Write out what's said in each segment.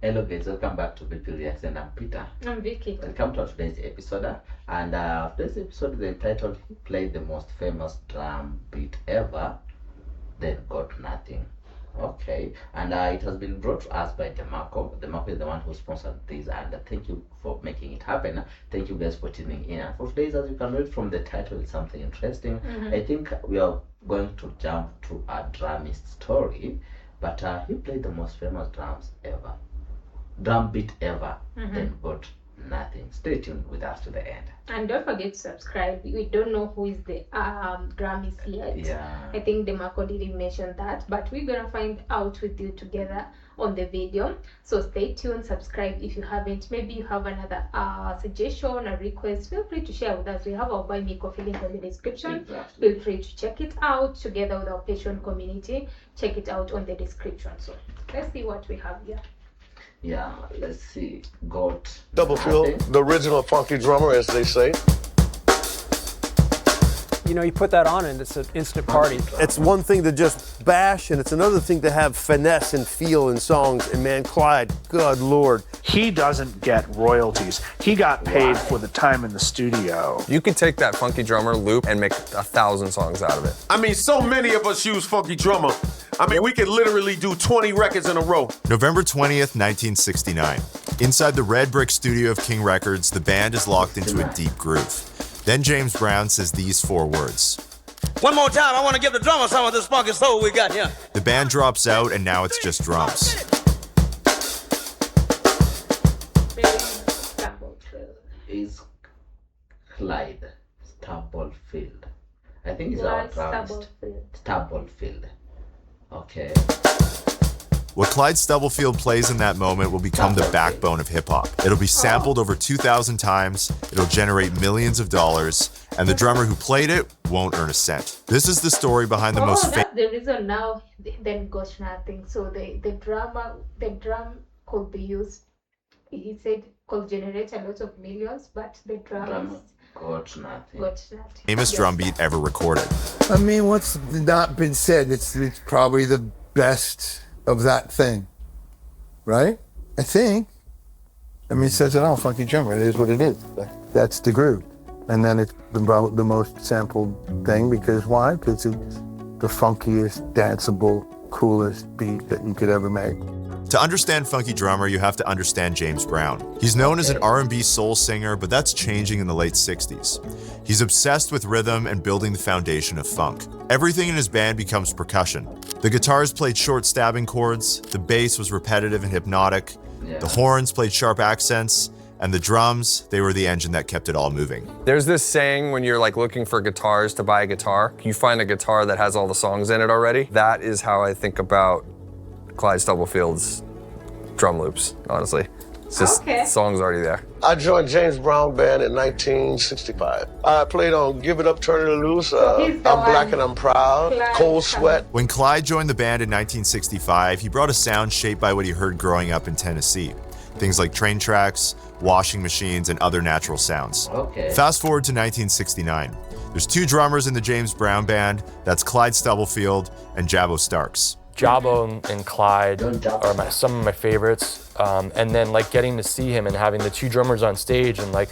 Hello guys, welcome back to Reaction. I'm Peter. I'm Vicky. Welcome to today's episode. And today's episode is entitled "Play the Most Famous Drum Beat Ever, Then Got Nothing." Okay, and it has been brought to us by Demarco. Demarco is the one who sponsored this, and thank you for making it happen. Thank you guys for tuning in. And for today's, as you can read from the title, it's something interesting. I think we are going to jump to a drummist story, but he played the most famous drum beat ever, then got nothing. Stay tuned with us to the end. And don't forget to subscribe. We don't know who is the drummist yet. Yeah. I think Demarco didn't mention that, but we're gonna find out with you together on the video. So stay tuned, subscribe if you haven't. Maybe you have another suggestion, a request. Feel free to share with us. We have our Buy Me Coffee link in the description. Exactly. Feel free to check it out together with our Patreon community. Check it out on the description. So let's see what we have here. Yeah, let's see. Got Stubblefield, the original funky drummer, as they say. You know, you put that on and it's an instant party. It's one thing to just bash, and it's another thing to have finesse and feel in songs. And man, Clyde, good Lord. He doesn't get royalties. He got paid for the time in the studio. You could take that funky drummer loop and make 1,000 songs out of it. I mean, so many of us use funky drummer. I mean, we could literally do 20 records in a row. November 20th, 1969. Inside the red brick studio of King Records, the band is locked into a deep groove. Then Jamesbrown says these 4 words. One more time, I want to give the drummer some of this funky soul we got here. The band drops out and now it's just drums. is Clyde Stubblefield. I think he's our drummist. Stubblefield. Okay. What Clyde Stubblefield plays in that moment will become the backbone of hip-hop. It'll be sampled over 2,000 times, it'll generate millions of dollars, and the drummer who played it won't earn a cent. This is the story behind the most that's the reason now then got nothing. So the drum could be used, he said, could generate a lot of millions, but the drum got nothing. famous drum beat ever recorded. I mean, what's not been said, it's probably the best of that thing, right? I think. I mean, it says it all, funky drummer, it is what it is. That's the groove. And then it's the most sampled thing, because why? Because it's the funkiest, danceable, coolest beat that you could ever make. To understand Funky Drummer, you have to understand Jamesbrown. He's known as an R&B soul singer, but that's changing in the late 60s. He's obsessed with rhythm and building the foundation of funk. Everything in his band becomes percussion. The guitars played short stabbing chords, the bass was repetitive and hypnotic, the horns played sharp accents, and the drums, they were the engine that kept it all moving. There's this saying when you're like looking for guitars to buy a guitar, you find a guitar that has all the songs in it already. That is how I think about Clyde Stubblefield's drum loops, honestly. It's just songs already there. I joined Jamesbrown band in 1965. I played on Give It Up, Turn It Loose, I'm Black and I'm Proud, Cold Sweat. When Clyde joined the band in 1965, he brought a sound shaped by what he heard growing up in Tennessee. Things like train tracks, washing machines, and other natural sounds. Fast forward to 1969. There's 2 drummers in the Jamesbrown band. That's Clyde Stubblefield and Jabo Starks. Jabo and Clyde are some of my favorites. And then like getting to see him and having the 2 drummers on stage, and like,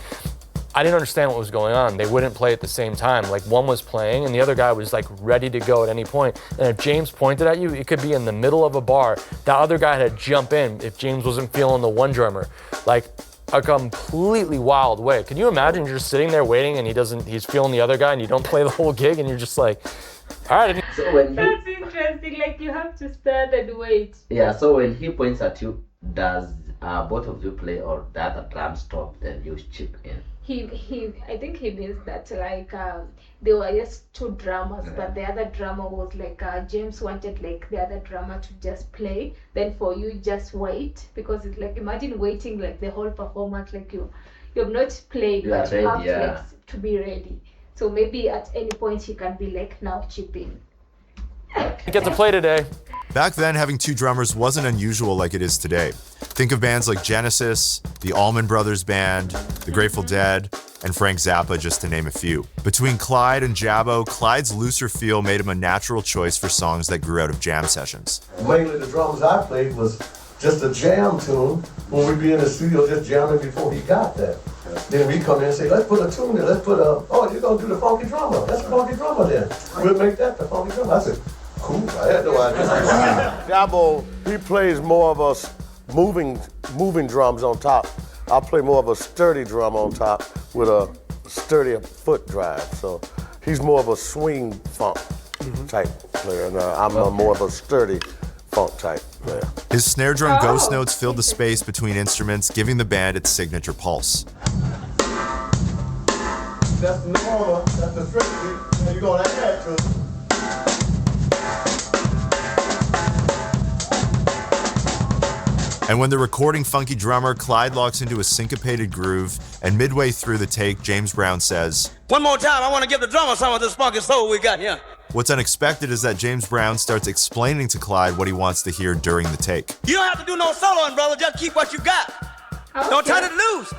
I didn't understand what was going on. They wouldn't play at the same time. Like one was playing and the other guy was like ready to go at any point. And if James pointed at you, it could be in the middle of a bar. That other guy had to jump in if James wasn't feeling the one drummer. Like a completely wild way. Can you imagine you're just sitting there waiting and he's feeling the other guy and you don't play the whole gig and you're just like, all right. That's interesting, like you have to stand and wait. Yeah, so when he points at you, does both of you play or the other drum stop, then you chip in? I think he means that like there were just 2 drummers, but the other drummer was like James wanted like the other drummer to just play, then for you just wait, because it's like, imagine waiting like the whole performance, like you have not played, but you have to be ready. So maybe at any point he can be like, now chip in. Get to play today. Back then, having 2 drummers wasn't unusual like it is today. Think of bands like Genesis, the Allman Brothers Band, the Grateful Dead, and Frank Zappa, just to name a few. Between Clyde and Jabo, Clyde's looser feel made him a natural choice for songs that grew out of jam sessions. Mainly the drums I played was just a jam tune when we be in the studio just jamming before he got there. Then we come in and say, let's put a tune in, let's put oh, you're gonna do the funky drummer. That's the funky drummer then. We'll make that the funky drummer. I said, cool, I had no idea. Jabo, he plays more of a moving drums on top. I play more of a sturdy drum on top with a sturdier foot drive. So he's more of a swing funk type player, and I'm more of a sturdy funk type player. His snare drum ghost notes filled the space between instruments, giving the band its signature pulse. That's the normal, that's the straight beat, and you're gonna add to it. And when they're recording Funky Drummer, Clyde locks into a syncopated groove, and midway through the take, Jamesbrown says, "One more time, I want to give the drummer some of this funky soul we got here." What's unexpected is that Jamesbrown starts explaining to Clyde what he wants to hear during the take. You don't have to do no soloing, brother. Just keep what you got. Don't turn it loose.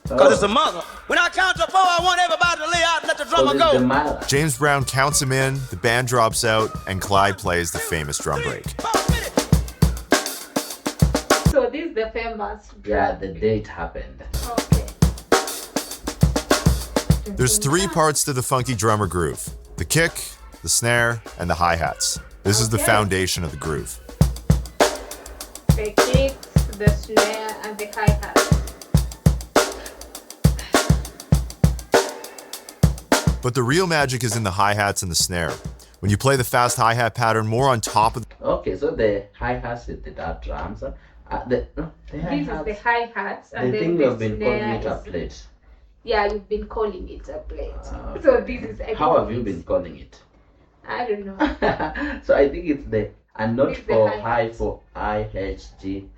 Because it's a mother. When I count to 4, I want everybody to lay out and let the drummer go. Jamesbrown counts him in, the band drops out, and Clyde plays the famous drum break. So this is the famous drum. Yeah, the date happened. Okay. There's 3 parts to the Funky Drummer groove: the kick, the snare, and the hi-hats. This is the foundation of the groove. The kicks, the snare, and the hi-hat. But the real magic is in the hi-hats and the snare. When you play the fast hi-hat pattern more on top of... Okay, so the hi-hats with the dark drums. This is the hi-hats, and then you've the been calling it a snare plate. Yeah, you've been calling it a plate. So this is... How have you been calling it? I don't know. So I think it's the... And not It's the for hi-hat. high for I-H-G-H.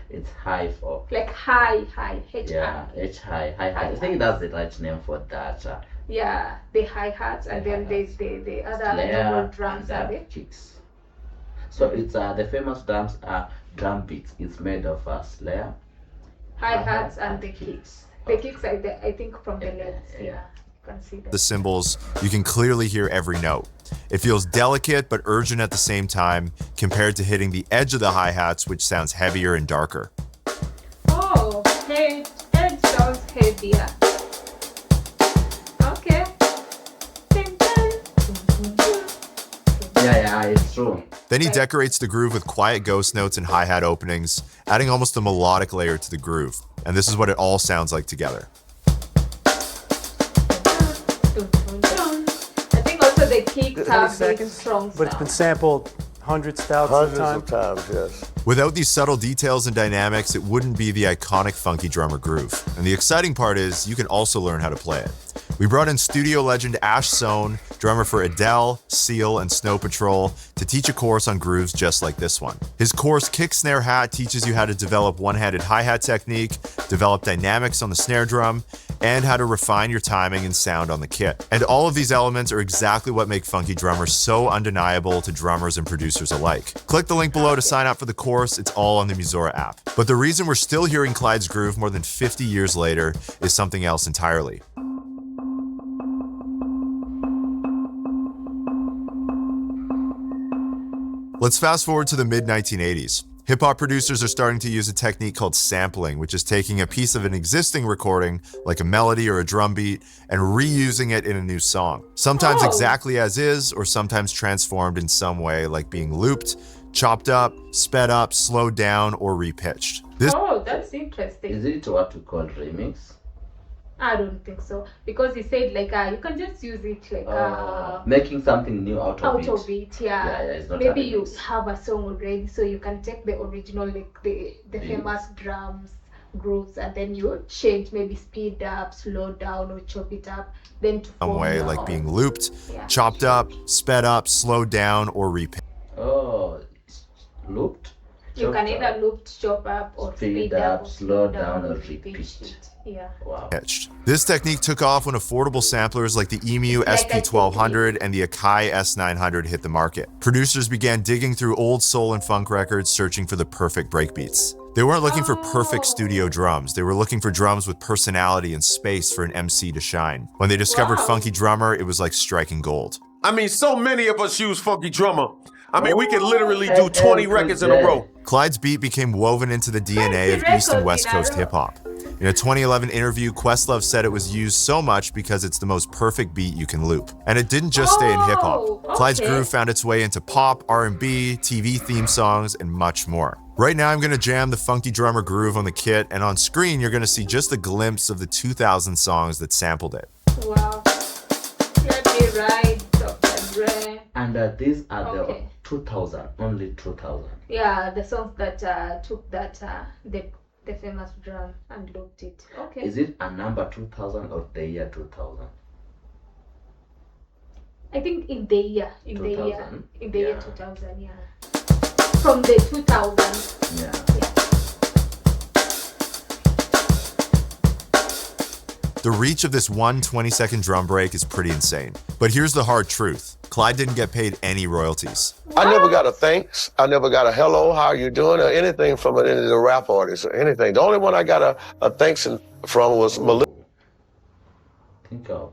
It's high for... Like high, H-I. Yeah, H-high, hi-hat. I think that's the right name for that. Yeah, the hi-hats, and then there's the other normal drums and are there. kicks. So it's the famous drums are drum beats. It's made of snare, Hi-hats and the kicks. The kicks are I think from the legs. Yeah, you can see them. the cymbals, you can clearly hear every note. It feels delicate but urgent at the same time, compared to hitting the edge of the hi-hats, which sounds heavier and darker. Oh, edge sounds heavier. Okay. Yeah, it's true. Then he decorates the groove with quiet ghost notes and hi-hat openings, adding almost a melodic layer to the groove. And this is what it all sounds like together. I think also the kicks have big strong But it's been sampled hundreds, thousands of times. Yes. Without these subtle details and dynamics, it wouldn't be the iconic Funky Drummer groove. And the exciting part is, you can also learn how to play it. We brought in studio legend Ash Sohn, drummer for Adele, Seal, and Snow Patrol, to teach a course on grooves just like this one. His course, Kick, Snare, Hat, teaches you how to develop one-handed hi-hat technique, develop dynamics on the snare drum, and how to refine your timing and sound on the kit. And all of these elements are exactly what make Funky Drummer so undeniable to drummers and producers alike. Click the link below to sign up for the course. It's all on the Musora app. But the reason we're still hearing Clyde's groove more than 50 years later is something else entirely. Let's fast forward to the mid-1980s. Hip-hop producers are starting to use a technique called sampling, which is taking a piece of an existing recording, like a melody or a drum beat, and reusing it in a new song. Sometimes exactly as is, or sometimes transformed in some way, like being looped, chopped up, sped up, slowed down, or repitched. That's interesting. Is it what we call remix? I don't think so, because he said like you can just use it like making something new out of it. Yeah, it's not maybe you have a song already, so you can take the original, like the famous drums grooves, and then you change, maybe speed up, slow down, or chop it up, then to Some way, form like being looped, chopped up, sped up, slowed down, or repitched. Looped. You can either loop, chop up, or speed up, slow down, or repeat it. Yeah. Wow. This technique took off when affordable samplers like the EMU SP1200 and the Akai S900 hit the market. Producers began digging through old soul and funk records, searching for the perfect breakbeats. They weren't looking for perfect studio drums. They were looking for drums with personality and space for an MC to shine. When they discovered Funky Drummer, it was like striking gold. I mean, so many of us use Funky Drummer. I mean, we could literally do 20 records in a row. Clyde's beat became woven into the DNA of East and West Coast hip-hop. In a 2011 interview, Questlove said it was used so much because it's the most perfect beat you can loop. And it didn't just stay in hip-hop. Clyde's groove found its way into pop, R&B, TV theme songs, and much more. Right now, I'm gonna jam the Funky Drummer groove on the kit, and on screen, you're gonna see just a glimpse of the 2000 songs that sampled it. Wow. Let me ride, Dr. Dre. And these are the 2000, only 2000. Yeah, the songs that took that, the famous drum and looped it. Okay. Is it a number 2000 or the year 2000? I think in the year, in 2000? the year 2000, yeah. From the 2000. Yeah. The reach of this one 20-second drum break is pretty insane. But here's the hard truth. Clyde didn't get paid any royalties. I never got a thanks. I never got a hello, how you doing, or anything from any of the rap artists or anything. The only one I got a thanks from was Melissa. Think of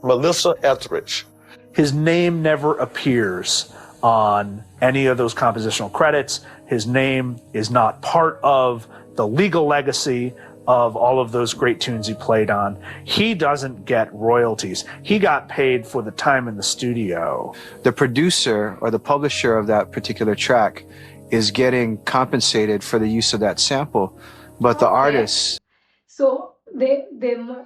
Melissa Etheridge. His name never appears on any of those compositional credits. His name is not part of the legal legacy of all of those great tunes he played on. He doesn't get royalties. He got paid for the time in the studio. The producer or the publisher of that particular track is getting compensated for the use of that sample, but the artist... So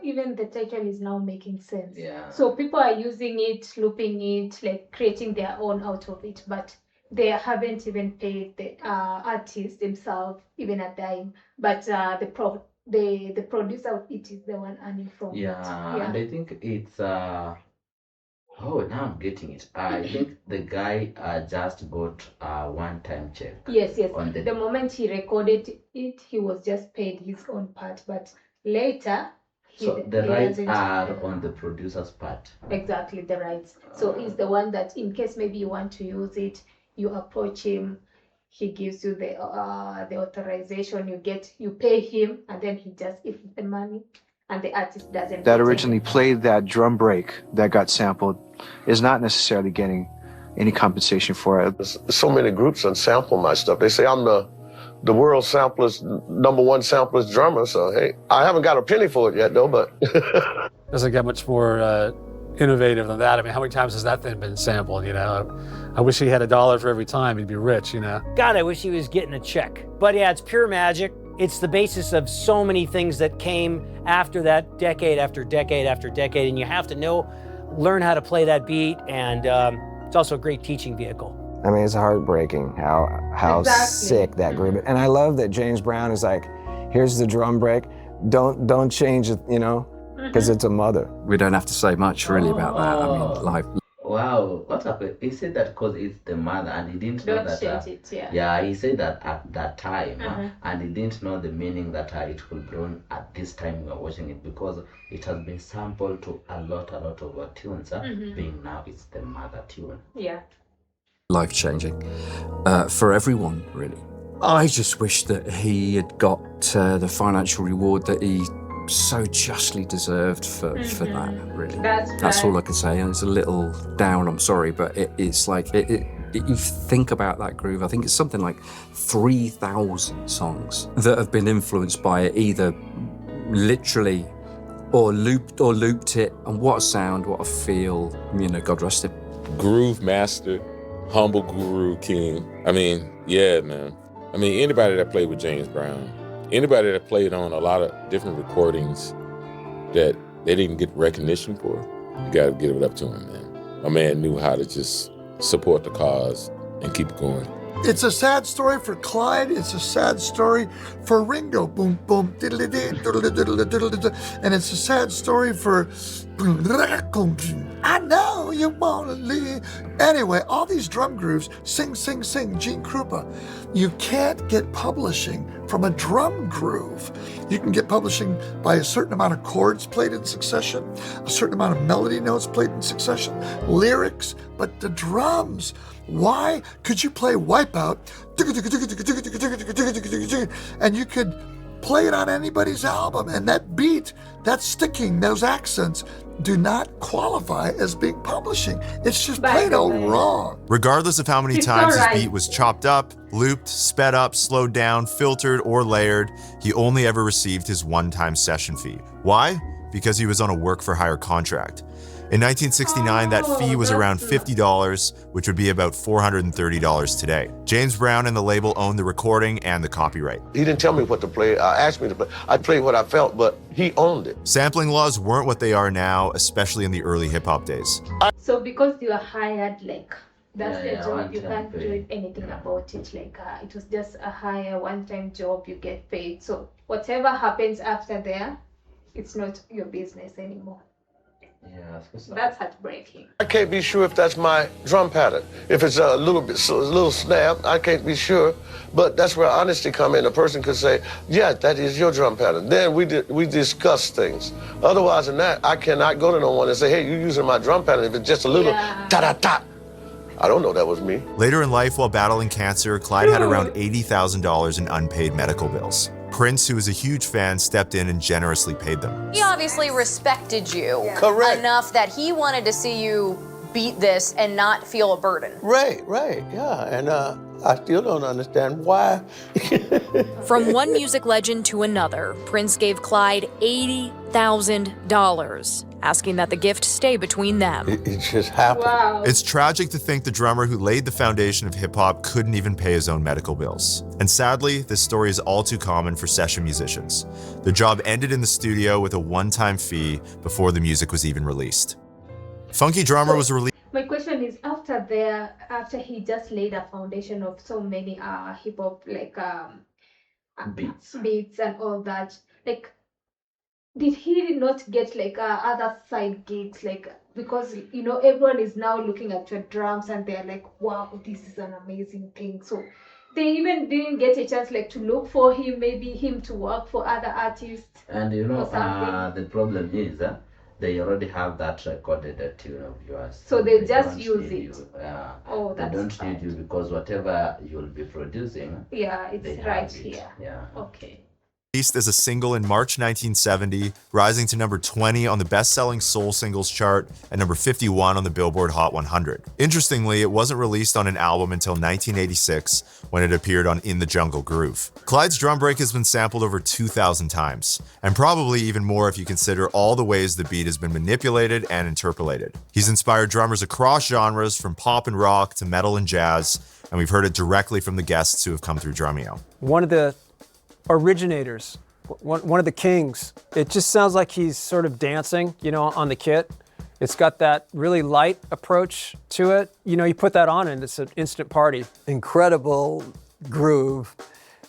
even the title is now making sense. Yeah. So people are using it, looping it, like creating their own out of it, but they haven't even paid the artist themselves even a dime. But the producer of it is the one earning from it. Yeah, and I think it's oh, now I'm getting it. I think the guy just got a one-time check. Yes. On The moment he recorded it, he was just paid his own part, but later so the rights are on the producer's part. Exactly, the rights. So he's the one that, in case maybe you want to use it, you approach him, he gives you the authorization, you pay him, and then he just gives the money, and the artist doesn't. That originally played that drum break that got sampled is not necessarily getting any compensation for it. There's so many groups that sample my stuff. They say I'm the world's samplers, #1 sampler's drummer. So hey, I haven't got a penny for it yet though, but doesn't get much more innovative than that. I mean, how many times has that thing been sampled, you know? I wish he had $1 for every time, he'd be rich, you know? God, I wish he was getting a check. But yeah, it's pure magic. It's the basis of so many things that came after that, decade after decade after decade, and you have to learn how to play that beat, and it's also a great teaching vehicle. I mean, it's heartbreaking how sick that groove is. And I love that Jamesbrown is like, here's the drum break, don't change it, you know, because it's a mother. We don't have to say much really about that. I mean, like... Wow, what happened? He said that because it's the mother, and he didn't know that. Change it, yeah. Yeah, he said that at that time, and he didn't know the meaning that it could be on at this time we are watching it, because it has been sampled to a lot of tunes, being now it's the mother tune. Yeah. Life-changing for everyone, really. I just wish that he had got the financial reward that he so justly deserved for that, really. That's all I can say. And it's a little down, I'm sorry, but it's like, you think about that groove, I think it's something like 3,000 songs that have been influenced by it, either literally or looped it, and what a sound, what a feel, you know, God rest him. Groove master, humble guru king. I mean, yeah, man. I mean, anybody that played with Jamesbrown, anybody that played on a lot of different recordings that they didn't get recognition for, you gotta give it up to him, man. A man knew how to just support the cause and keep it going. It's a sad story for Clyde. It's a sad story for Ringo. Boom, boom, diddly dee, diddly diddly diddly. And it's a sad story for I know you wanna leave. Anyway, all these drum grooves, sing, sing, sing, Gene Krupa. You can't get publishing from a drum groove. You can get publishing by a certain amount of chords played in succession, a certain amount of melody notes played in succession, lyrics, but the drums. Why could you play Wipeout and you could play it on anybody's album, and that beat, that sticking, those accents, do not qualify as big publishing. It's just plain old wrong. Regardless of how many It's times alright. his beat was chopped up, looped, sped up, slowed down, filtered, or layered, he only ever received his one-time session fee. Why? Because he was on a work-for-hire contract. In 1969, that fee was around $50, which would be about $430 today. Jamesbrown and the label owned the recording and the copyright. He didn't tell me what to play. Asked me to play. I played what I felt, but he owned it. Sampling laws weren't what they are now, especially in the early hip-hop days. So because you are hired, like that's Yeah, the job, one you time can't pay. do anything about it. Like it was just a hire, one-time job, you get paid. So whatever happens after there, it's not your business anymore. Yeah, That's heartbreaking. I can't be sure if that's my drum pattern. If it's a little snap, I can't be sure. But that's where honesty come in. A person could say, yeah, that is your drum pattern. Then we discuss things. Otherwise than that, I cannot go to no one and say, hey, you're using my drum pattern. If it's just a little ta-da-ta. I don't know that was me. Later in life, while battling cancer, Clyde had around $80,000 in unpaid medical bills. Prince, who was a huge fan, stepped in and generously paid them. He obviously respected you Correct. enough that he wanted to see you beat this and not feel a burden. Right, yeah. And I still don't understand why. From one music legend to another, Prince gave Clyde $80,000, asking that the gift stay between them. It just happened. Wow. It's tragic to think the drummer who laid the foundation of hip-hop couldn't even pay his own medical bills. And sadly, this story is all too common for session musicians. The job ended in the studio with a one-time fee before the music was even released. Funky Drummer was released. My question is, after he just laid a foundation of so many hip hop like beats and all that, like did he not get like other side gigs, like because you know everyone is now looking at your drums and they're like, wow, this is an amazing thing. So they even didn't get a chance like to look for him, maybe him to work for other artists. And you know, or something. the problem is they already have that recorded tune of yours. So they just don't use need it. You. Oh, they that's don't fine. need you because whatever you'll be producing, Yeah, they it's have right it. here. Yeah. Okay. Released as a single in March 1970, rising to number 20 on the best-selling soul singles chart and number 51 on the Billboard Hot 100. Interestingly, it wasn't released on an album until 1986 when it appeared on In the Jungle Groove. Clyde's drum break has been sampled over 2,000 times, and probably even more if you consider all the ways the beat has been manipulated and interpolated. He's inspired drummers across genres from pop and rock to metal and jazz, and we've heard it directly from the guests who have come through Drumeo. One of the originators, one of the kings. It just sounds like he's sort of dancing, you know, on the kit. It's got that really light approach to it. You know, you put that on and it's an instant party. Incredible groove,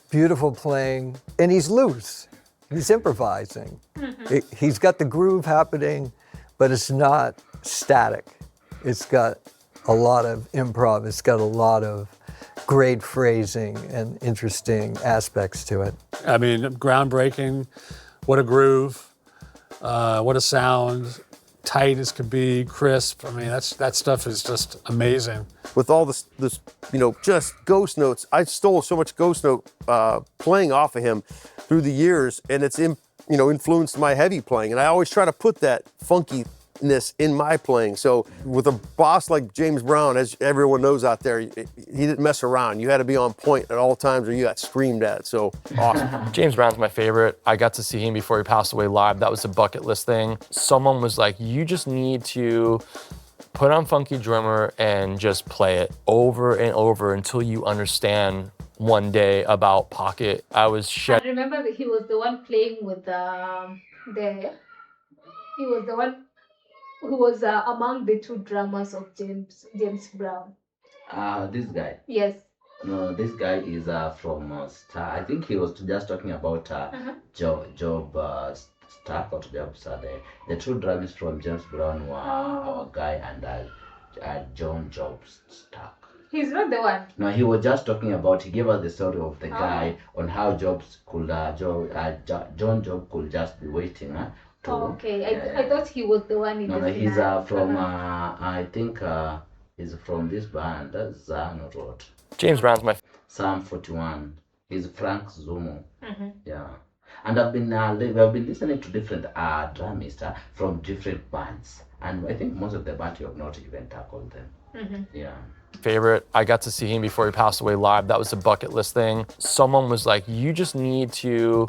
beautiful playing, and he's loose. He's improvising. He's got the groove happening, but it's not static. It's got a lot of improv. It's got a lot of great phrasing and interesting aspects to it. I mean, groundbreaking. What a groove. What a sound. Tight as could be, crisp. I mean, that stuff is just amazing. With all this, you know, just ghost notes. I stole so much ghost note playing off of him through the years, and it's influenced my heavy playing. And I always try to put that funkiness in my playing. So with a boss like Jamesbrown, as everyone knows out there, he didn't mess around. You had to be on point at all times or you got screamed at. So awesome. Jamesbrown's my favorite. I got to see him before he passed away live. That was a bucket list thing. Someone was like, you just need to put on Funky Drummer and just play it over and over until you understand one day about pocket. I was I remember that he was the one playing with he was the one who was among the two drummers of James Brown. This guy. Yes. No, this guy is from Star. I think he was just talking about Job Stark or Job Stark. The two drummers from James Brown were our guy and John Job Stark. He's not the one. No, he was just talking about. He gave us the story of the guy on how John Job could just be waiting. Okay, I thought he was the one in No, the he's finale. from I think he's from this band. That's Zan wrote. Jamesbrown's my Psalm 41. He's Frank Zumo. Mhm. Yeah. And I've been listening to different drummers from different bands, and I think most of the bands you have not even tackled them. Yeah. Favorite, I got to see him before he passed away live. That was a bucket list thing. Someone was like, you just need to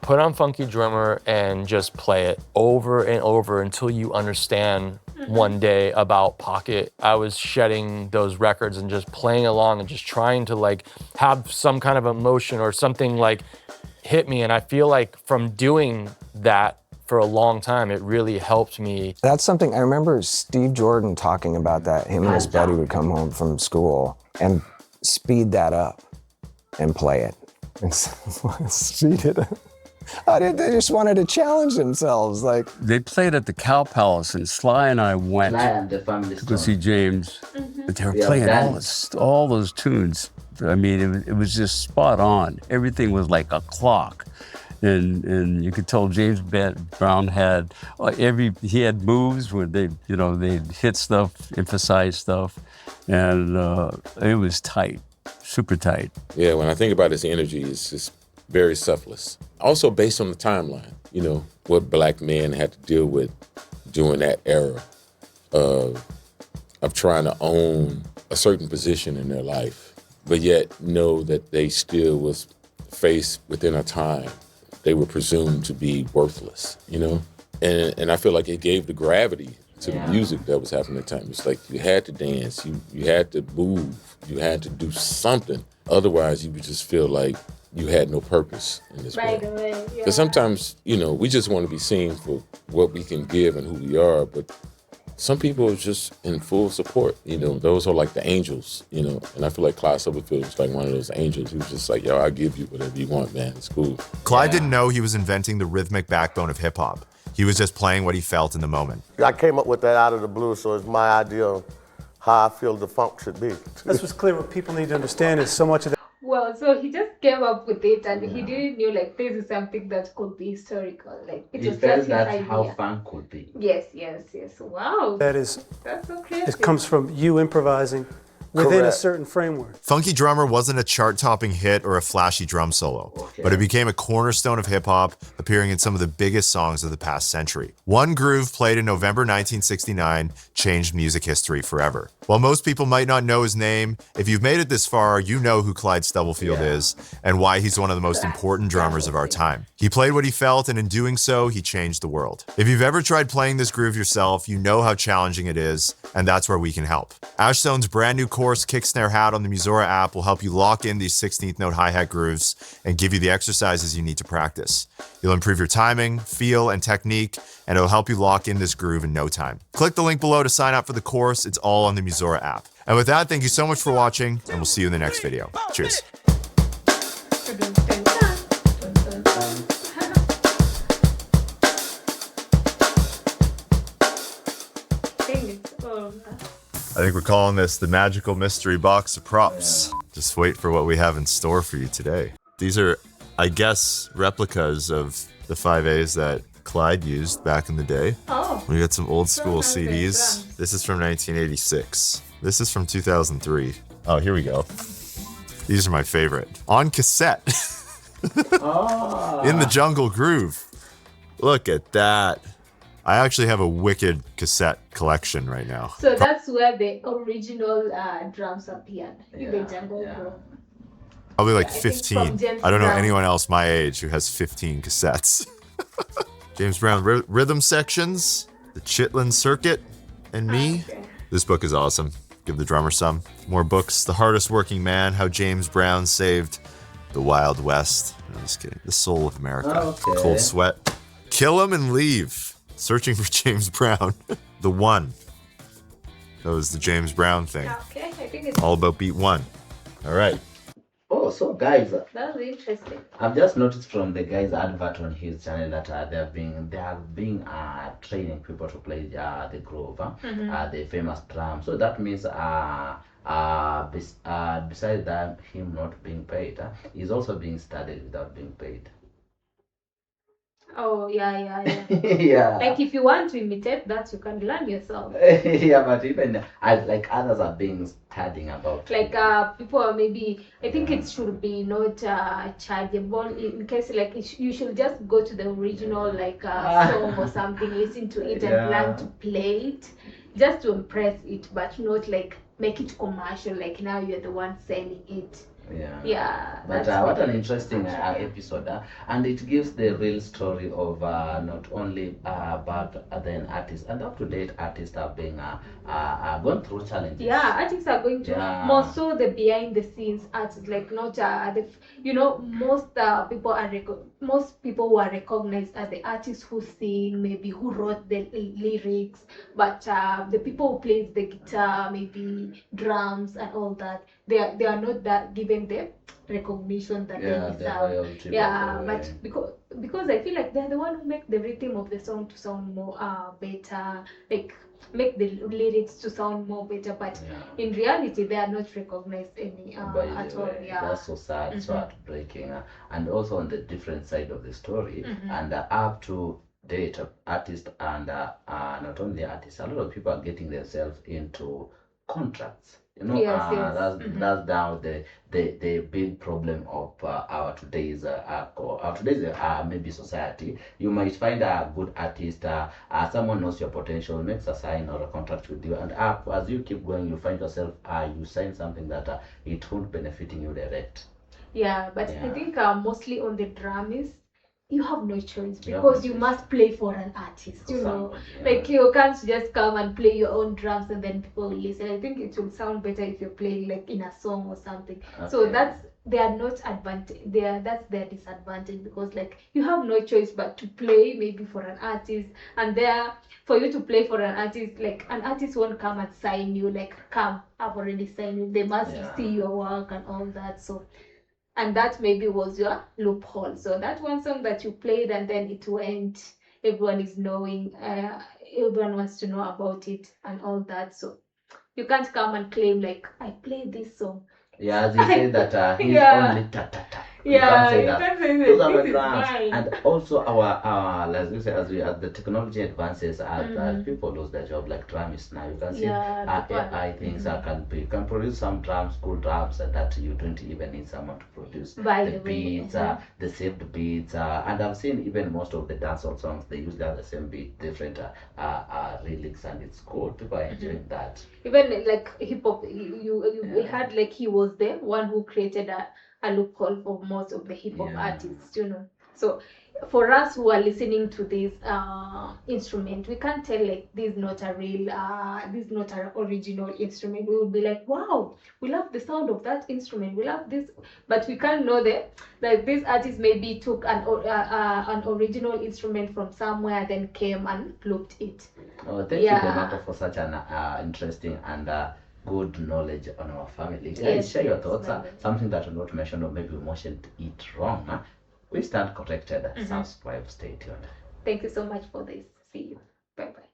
put on Funky Drummer and just play it over and over until you understand one day about Pocket. I was shedding those records and just playing along and just trying to like have some kind of emotion or something like hit me. And I feel like from doing that for a long time, it really helped me. That's something, I remember Steve Jordan talking about that. Him and his buddy would come home from school and speed that up and play it. And speed it up. They just wanted to challenge themselves. Like they played at the Cow Palace, and Sly and I went to go see James. But they were playing all those tunes. I mean, it was just spot on. Everything was like a clock. And you could tell James Brown had he had moves where they'd hit stuff, emphasize stuff, and it was tight, super tight. Yeah, when I think about his energy, it's just very selfless. Also based on the timeline, what black men had to deal with during that era of trying to own a certain position in their life, but yet know that they still was faced within a time they were presumed to be worthless, And I feel like it gave the gravity to the music that was happening at the time. It's like you had to dance, you had to move, you had to do something. Otherwise, you would just feel like you had no purpose in this world. Because sometimes, we just want to be seen for what we can give and who we are, but some people are just in full support. Those are like the angels, and I feel like Clyde Stubblefield is like one of those angels who's just like, yo, I'll give you whatever you want, man. It's cool. Clyde didn't know he was inventing the rhythmic backbone of hip hop. He was just playing what he felt in the moment. I came up with that out of the blue, so it's my idea of how I feel the funk should be. That's what's clear. What people need to understand is so much of that. Well, so he just came up with it, and he didn't know like this is something that could be historical. Like it was just his idea. How fun could be. Yes. Wow. That's so creative. It comes from you improvising within a certain framework. Funky Drummer wasn't a chart-topping hit or a flashy drum solo, but it became a cornerstone of hip-hop, appearing in some of the biggest songs of the past century. One groove played in November 1969 changed music history forever. While most people might not know his name, if you've made it this far, you know who Clyde Stubblefield is and why he's one of the most important drummers of our time. He played what he felt, and in doing so, he changed the world. If you've ever tried playing this groove yourself, you know how challenging it is, and that's where we can help. Ashstone's brand new course, Kick Snare Hat, on the Musora app will help you lock in these 16th note hi-hat grooves and give you the exercises you need to practice. You'll improve your timing, feel, and technique, and it'll help you lock in this groove in no time. Click the link below to sign up for the course. It's all on the Musora app. And with that, thank you so much for watching, and we'll see you in the next video. Cheers. I think we're calling this the magical mystery box of props. Just wait for what we have in store for you today. These are, I guess, replicas of the 5As that Clyde used back in the day. Oh. We got some old school CDs. This is from 1986. This is from 2003. Oh, here we go. These are my favorite. On cassette. In the Jungle Groove. Look at that. I actually have a wicked cassette collection right now. So that's where the original drums appeared, in the Jungle Groove. Probably like 15. I don't know anyone else my age who has 15 cassettes. James Brown rhythm sections, the Chitlin Circuit, and me. Okay. This book is awesome. Give the drummer some. More books. The Hardest Working Man, How James Brown Saved the Wild West. No, I'm just kidding. The Soul of America. Okay. Cold Sweat. Kill 'Em and Leave. Searching for James Brown. The One. That was the James Brown thing. Okay, I think it's all about beat one. All right. Oh, so guys, that was interesting. I've just noticed from the guy's advert on his channel that they have been training people to play the groove, the famous drum. So that means besides that, him not being paid, he's also being studied without being paid. Oh, yeah. Yeah. Like if you want to imitate that, you can learn yourself. Yeah, but even as like others are being studying about. Like people are maybe, I think it should be not chargeable in case like you should just go to the original like song or something, listen to it and learn to play it just to impress it, but not like make it commercial, like now you're the one selling it. Yeah. But what an interesting episode, and it gives the real story of not only back then artists and up-to-date artists are being going through challenges. Yeah, artists are going to more so the behind the scenes artists, like not most people who are recognized as the artists who sing, maybe who wrote the lyrics, but the people who plays the guitar, maybe drums and all that, they are not that given the recognition that they deserve. But because I feel like they're the one who make the rhythm of the song to sound more better, like make the lyrics to sound more better, but in reality they are not recognized any at all. That's so sad, so heartbreaking, and also on the different side of the story, and up to date artists and not only artists, a lot of people are getting themselves into contracts. That's now the big problem of our today's maybe society. You might find a good artist, someone knows your potential, makes a sign or a contract with you, and as you keep going, you find yourself you sign something that it won't benefiting you direct. But I think mostly on the drums, you have no choice because you must play for an artist, like you can't just come and play your own drums and then people will listen. I think it will sound better if you're playing like in a song or something. So that's their disadvantage, because like you have no choice but to play maybe for an artist, and for you to play for an artist, like an artist won't come and sign you, like come, I've already signed you. They must see your work and all that. And that maybe was your loophole. So that one song that you played and then it went, everyone is knowing, everyone wants to know about it and all that. So you can't come and claim like, I played this song. As you say that he's only ta-ta-ta. You can't say that. Those are the drums. And also our as you say, as the technology advances, as people lose their job, like drummers now, you can see AI things can produce some drums, cool drums that you don't even need someone to produce. The beats, the saved beats, and I've seen even most of the dancehall songs, they usually have the same beat, different lyrics, and it's cool. People are enjoying that. Even like hip hop, we had like he was the one who created a loophole for most of the hip hop artists, So for us who are listening to this instrument, we can't tell like this is not a real, this is not an original instrument. We would be like, wow, we love the sound of that instrument, we love this, but we can't know that this artist maybe took an original instrument from somewhere, then came and looped it. Thank you, Demarco, for such an interesting and good knowledge on our family. Share your thoughts. Something that we not mentioned, or maybe we mentioned it wrong. We stand corrected. Subscribe, stay tuned. Thank you so much for this. See you. Bye bye.